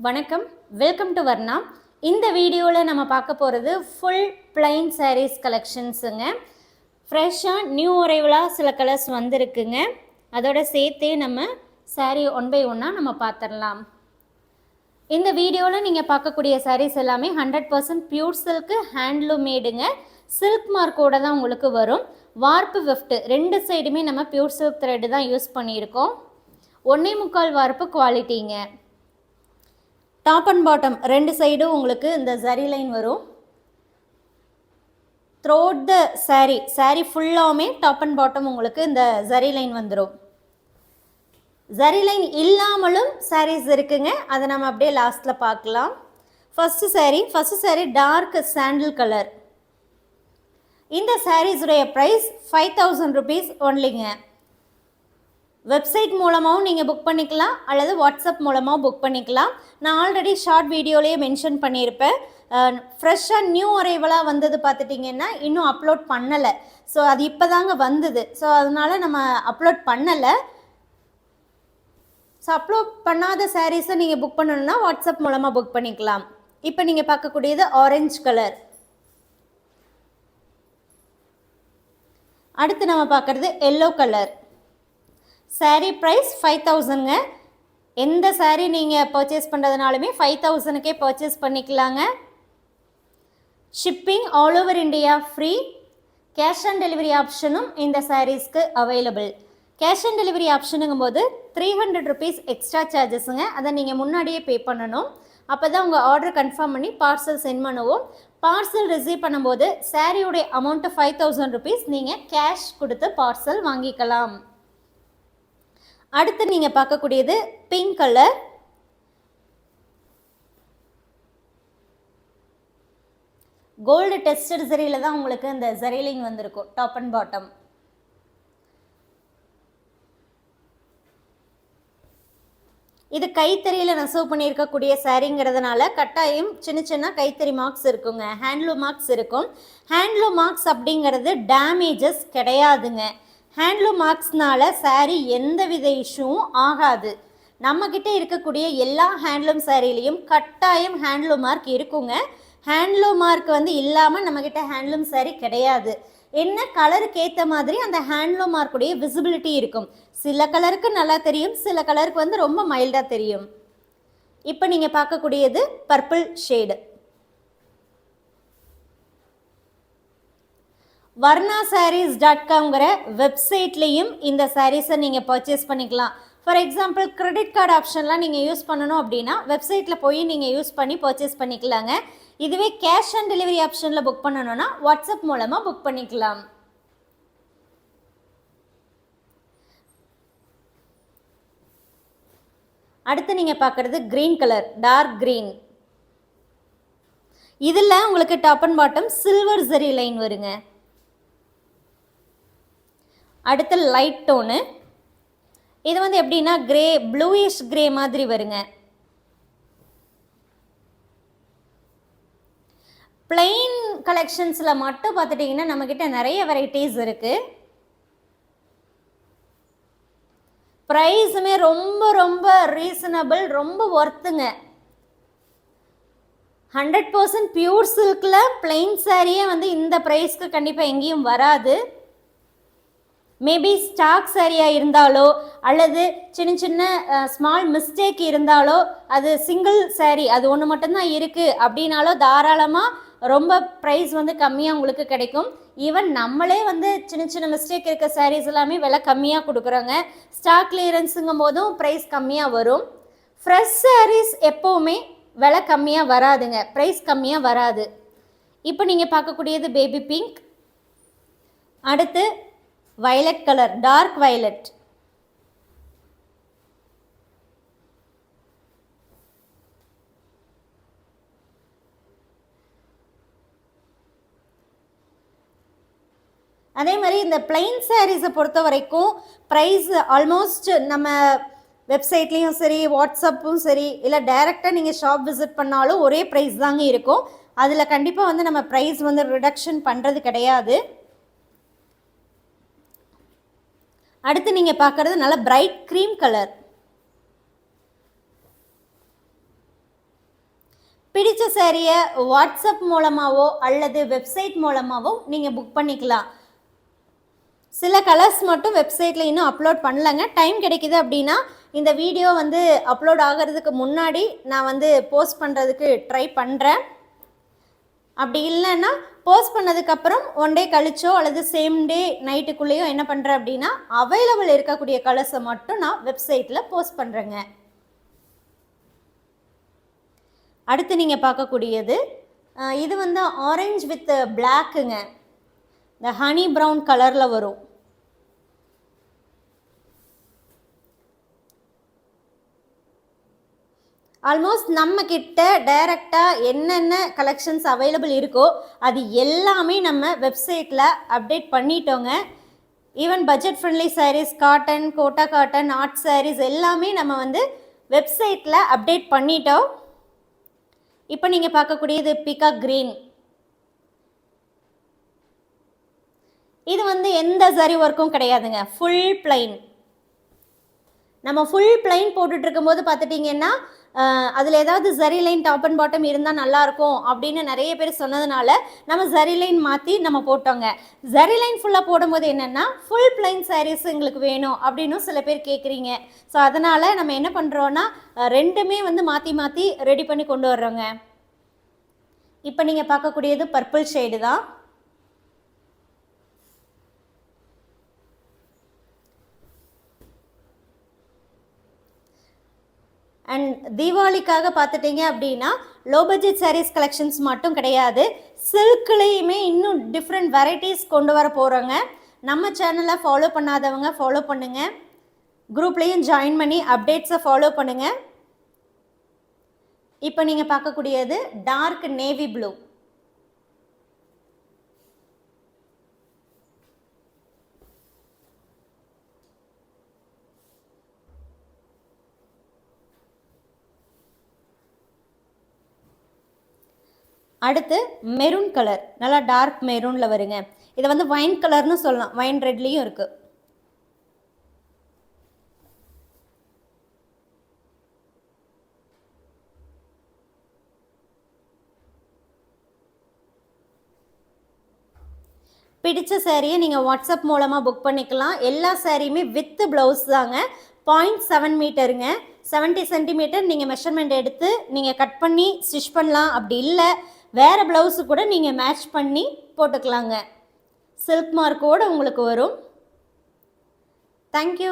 வணக்கம், welcome to Varna. இந்த வீடியோவில் நம்ம பார்க்க போகிறது ஃபுல் பிளைன் சாரீஸ் கலெக்ஷன்ஸுங்க. ஃப்ரெஷ்ஷாக நியூ அரைவலாக சில கலர்ஸ் வந்திருக்குங்க. அதோட சேர்த்தே நம்ம சாரீ ஒன் பை ஒன்னாக நம்ம பார்த்துடலாம். இந்த வீடியோவில் நீங்கள் பார்க்கக்கூடிய சாரீஸ் எல்லாமே 100% பியூர் சில்க்கு, ஹேண்ட்லூம் மேடுங்க. சில்க் மார்க்கோட தான் உங்களுக்கு வரும். வார்ப்பு வெஃப்ட் ரெண்டு சைடுமே நம்ம பியூர் சில்க் த்ரெட்டு தான் யூஸ் பண்ணியிருக்கோம். 1.25 வார்ப்பு குவாலிட்டிங்க. டாப் அண்ட் பாட்டம் ரெண்டு சைடும் உங்களுக்கு இந்த ஜரி லைன் வரும். த்ரோட் த சாரீ ஃபுல்லாமே டாப் அண்ட் பாட்டம் உங்களுக்கு இந்த ஜரி லைன் வந்துடும். ஜரி லைன் இல்லாமலும் சாரீஸ் இருக்குங்க. அதை நம்ம அப்படியே லாஸ்ட்டில் பார்க்கலாம். First sari dark sandal colour. இந்த சாரீஸுடைய ப்ரைஸ் 5000 rupees ஒன்லிங்க. வெப்சைட் மூலமாகவும் நீங்கள் புக் பண்ணிக்கலாம், அல்லது வாட்ஸ்அப் மூலமாகவும் புக் பண்ணிக்கலாம். நான் ஆல்ரெடி ஷார்ட் வீடியோலேயே மென்ஷன் பண்ணியிருப்பேன். ஃப்ரெஷ்ஷாக நியூ அரைவலாக வந்தது பார்த்துட்டிங்கன்னா இன்னும் அப்லோட் பண்ணலை. ஸோ அது இப்போ தாங்க வந்தது. ஸோ அதனால் நம்ம அப்லோட் பண்ணலை. ஸோ அப்லோட் பண்ணாத சாரீஸை நீங்கள் புக் பண்ணணுன்னா வாட்ஸ்அப் மூலமாக புக் பண்ணிக்கலாம். இப்போ நீங்கள் பார்க்கக்கூடியது ஆரஞ்சு கலர். அடுத்து நம்ம பார்க்குறது எல்லோ கலர். சாரீ ப்ரைஸ் 5000ங்க. எந்த சாரீ நீங்கள் பர்ச்சேஸ் பண்ணுறதுனாலுமே 5000க்கே பர்ச்சேஸ் பண்ணிக்கலாங்க. Shipping all over India free. Cash on delivery ஆப்ஷனும் இந்த சாரீஸ்க்கு அவைலபிள். கேஷ் ஆன் டெலிவரி ஆப்ஷனுங்கும் போது 300 rupees எக்ஸ்ட்ரா சார்ஜஸுங்க. அதை நீங்கள் முன்னாடியே பே பண்ணணும். அப்போ தான் உங்கள் ஆர்டர் கன்ஃபார்ம் பண்ணி பார்சல் சென்ட் பண்ணுவோம். பார்சல் ரிசீவ் பண்ணும்போது சாரியோடைய அமௌண்ட்டு 5000 rupees நீங்கள் கேஷ் கொடுத்து பார்சல் வாங்கிக்கலாம். அடுத்து நீங்கள் பார்க்கக்கூடியது பிங்க் கலர். கோல்டு டெஸ்டட் ஜரியில் தான் உங்களுக்கு இந்த ஜரி லைன் வந்திருக்கும் டாப் அண்ட் பாட்டம். இது கைத்தறியில் நெசவு பண்ணியிருக்கக்கூடிய சாரீங்கிறதுனால கட்டாயம் சின்ன சின்ன கைத்தறி மார்க்ஸ் இருக்குங்க. ஹேண்ட்லூம் மார்க்ஸ் இருக்கும். ஹேண்ட்லூம் மார்க்ஸ் அப்படிங்கிறது டேமேஜஸ் கிடையாதுங்க. ஹேண்ட்லூம் மார்க்ஸ்னால சாரீ எந்த வித இஷ்யூவும் ஆகாது. நம்மக்கிட்ட இருக்கக்கூடிய எல்லா ஹேண்ட்லூம் சாரீலையும் கட்டாயம் ஹேண்ட்லூம் மார்க் இருக்குங்க. ஹேண்ட்லூம் மார்க் இல்லாமல் நம்மக்கிட்ட ஹேண்ட்லூம் சாரீ கிடையாது. என்ன கலருக்கு ஏற்ற மாதிரி அந்த ஹேண்ட்லூம் மார்க்குடைய விசிபிலிட்டி இருக்கும். சில கலருக்கு நல்லா தெரியும், சில கலருக்கு ரொம்ப மைல்டாக தெரியும். இப்போ நீங்கள் பார்க்கக்கூடியது பர்பிள் ஷேடு. varnasarees.comங்கிற வெப்சைட்லேயும் இந்த சாரீஸை நீங்கள் பர்ச்சேஸ் பண்ணிக்கலாம். ஃபார் எக்ஸாம்பிள் கிரெடிட் கார்டு ஆப்ஷன்லாம் நீங்கள் யூஸ் பண்ணணும் அப்படின்னா வெப்சைட்டில் போய் நீங்கள் யூஸ் பண்ணி பர்ச்சேஸ் பண்ணிக்கலாங்க. இதுவே கேஷ் ஆன் டெலிவரி ஆப்ஷனில் புக் பண்ணணும்னா வாட்ஸ்அப் மூலமாக புக் பண்ணிக்கலாம். அடுத்து நீங்கள் பார்க்குறது க்ரீன் கலர், டார்க் க்ரீன். இதில் உங்களுக்கு top and bottom silver zari line வருங்க. அடுத்து லைட் டோனு. இது எப்படின்னா கிரே, ப்ளூயிஷ் கிரே மாதிரி வருங்க. பிளெயின் கலெக்ஷன்ஸில் மட்டும் பார்த்துட்டிங்கன்னா நம்மக்கிட்ட நிறைய வெரைட்டிஸ் இருக்குது. ப்ரைஸுமே ரொம்ப ரொம்ப ரீசனபிள், ரொம்ப ஒர்த்துங்க. 100% பியூர் சில்கில் பிளெயின் சாரியே இந்த ப்ரைஸ்க்கு கண்டிப்பாக எங்கேயும் வராது. மேபி ஸ்டாக் சாரியாக இருந்தாலோ அல்லது சின்ன சின்ன ஸ்மால் மிஸ்டேக் இருந்தாலோ, அது சிங்கிள் சாரீ அது ஒன்று மட்டும்தான் இருக்குது அப்படின்னாலோ தாராளமாக ரொம்ப ப்ரைஸ் கம்மியாக உங்களுக்கு கிடைக்கும். ஈவன் நம்மளே சின்ன சின்ன மிஸ்டேக் இருக்க சாரீஸ் எல்லாமே விலை கம்மியாக கொடுக்குறோங்க. ஸ்டாக் கிளியரன்ஸுங்கும் போதும் ப்ரைஸ் கம்மியாக வரும். ஃப்ரெஷ் சாரீஸ் எப்போவுமே விலை கம்மியாக வராதுங்க, ப்ரைஸ் கம்மியாக வராது. இப்போ நீங்கள் பார்க்கக்கூடியது பேபி பிங்க். அடுத்து வயலட் கலர், டார்க் வயலட். அதே மாதிரி இந்த பிளைன் சாரீஸை பொறுத்த வரைக்கும் ப்ரைஸ் ஆல்மோஸ்ட் நம்ம வெப்சைட்லேயும் சரி, வாட்ஸ்அப்பும் சரி, இல்லை டைரெக்டாக நீங்கள் ஷாப் விசிட் பண்ணாலும் ஒரே ப்ரைஸ் தாங்க இருக்கும். அதில் கண்டிப்பாக நம்ம ப்ரைஸ் ரிடக்ஷன் பண்ணுறது கிடையாது. அடுத்து நீங்கள் பார்க்குறது நல்ல பிரைட் க்ரீம் கலர். பிடிச்ச சாரியை வாட்ஸ்அப் மூலமாகவோ அல்லது வெப்சைட் மூலமாகவோ நீங்கள் புக் பண்ணிக்கலாம். சில கலர்ஸ் மட்டும் வெப்சைட்டில் இன்னும் அப்லோட் பண்ணலங்க. டைம் கிடைக்கிது அப்படின்னா இந்த வீடியோ வந்து அப்லோட் ஆகிறதுக்கு முன்னாடி நான் வந்து போஸ்ட் பண்ணுறதுக்கு ட்ரை பண்ணுறேன். அப்படி இல்லைன்னா போஸ்ட் பண்ணதுக்கப்புறம் 1 டே கழிச்சோ அல்லது சேம் டே நைட்டுக்குள்ளேயோ என்ன பண்ணுறேன் அப்படின்னா அவைலபிள் இருக்கக்கூடிய கலர்ஸை மட்டும் நான் வெப்சைட்டில் போஸ்ட் பண்ணுறேங்க. அடுத்து நீங்கள் பார்க்கக்கூடியது இது வந்து ஆரஞ்ச் வித் பிளாக்குங்க. இந்த ஹனி ப்ரௌன் கலரில் வரும். ஆல்மோஸ்ட் நம்ம கிட்ட டைரெக்டாக என்னென்ன கலெக்ஷன்ஸ் அவைலபிள் இருக்கோ அது எல்லாமே நம்ம வெப்சைட்டில் அப்டேட் பண்ணிட்டோங்க. Even budget friendly sarees, cotton, kota cotton, art sarees எல்லாமே நம்ம வந்து வெப்சைட்டில் அப்டேட் பண்ணிட்டோம். இப்போ நீங்கள் பார்க்கக்கூடியது பீகாக் கிரீன். இது வந்து எந்த சரி ஒர்க்கும் கிடையாதுங்க, ஃபுல் பிளைன். நம்ம ஃபுல் பிளைன் போட்டுட்டு இருக்கும்போது பார்த்துட்டிங்கன்னா அதில் ஏதாவது zari line top and bottom இருந்தால் நல்லாயிருக்கும் அப்படின்னு நிறைய பேர் சொன்னதுனால நம்ம ஜரி லைன் மாற்றி நம்ம போட்டோங்க. ஜரி லைன் ஃபுல்லாக போடும்போது என்னென்னா ஃபுல் பிளைன் சாரீஸ் எங்களுக்கு வேணும் அப்படின்னு சில பேர் கேட்குறீங்க. ஸோ அதனால் நம்ம என்ன பண்ணுறோன்னா ரெண்டுமே வந்து மாற்றி மாற்றி ரெடி பண்ணி கொண்டு வர்றோங்க. இப்போ நீங்கள் பார்க்கக்கூடியது பர்பிள் ஷேடு தான். அண்ட் தீபாவளிக்காக பார்த்துட்டிங்க அப்படின்னா லோ பட்ஜெட் சாரீஸ் கலெக்ஷன்ஸ் மட்டும் கிடையாது, சில்க்லேயுமே இன்னும் டிஃப்ரெண்ட் வெரைட்டிஸ் கொண்டு வர போகிறோங்க. நம்ம சேனலை ஃபாலோ பண்ணாதவங்க ஃபாலோ பண்ணுங்கள், குரூப்லேயும் ஜாயின் பண்ணி அப்டேட்ஸை ஃபாலோ பண்ணுங்கள். இப்போ நீங்கள் பார்க்கக்கூடியது டார்க் நேவி ப்ளூ. அடுத்து மெரூன் கலர், நல்லா டார்க் மெரூனில் வருங்க. இதை வந்து வைன் கலர்னு சொல்லலாம், வைன் ரெட்லேயும் இருக்குது. பிடிச்ச சாரியை நீங்கள் வாட்ஸ்அப் மூலமாக புக் பண்ணிக்கலாம். எல்லா சாரியுமே வித் ப்ளவுஸ் தாங்க. 0.7 மீட்டருங்க, 70 சென்டிமீட்டர் நீங்கள் மெஷர்மெண்ட் எடுத்து நீங்கள் கட் பண்ணி ஸ்டிச் பண்ணலாம். அப்படி இல்லை வேறு ப்ளவுஸு கூட நீங்கள் மேட்ச் பண்ணி போட்டுக்கலாங்க. சில்க் மார்க்கோடு உங்களுக்கு வரும். தேங்க்யூ.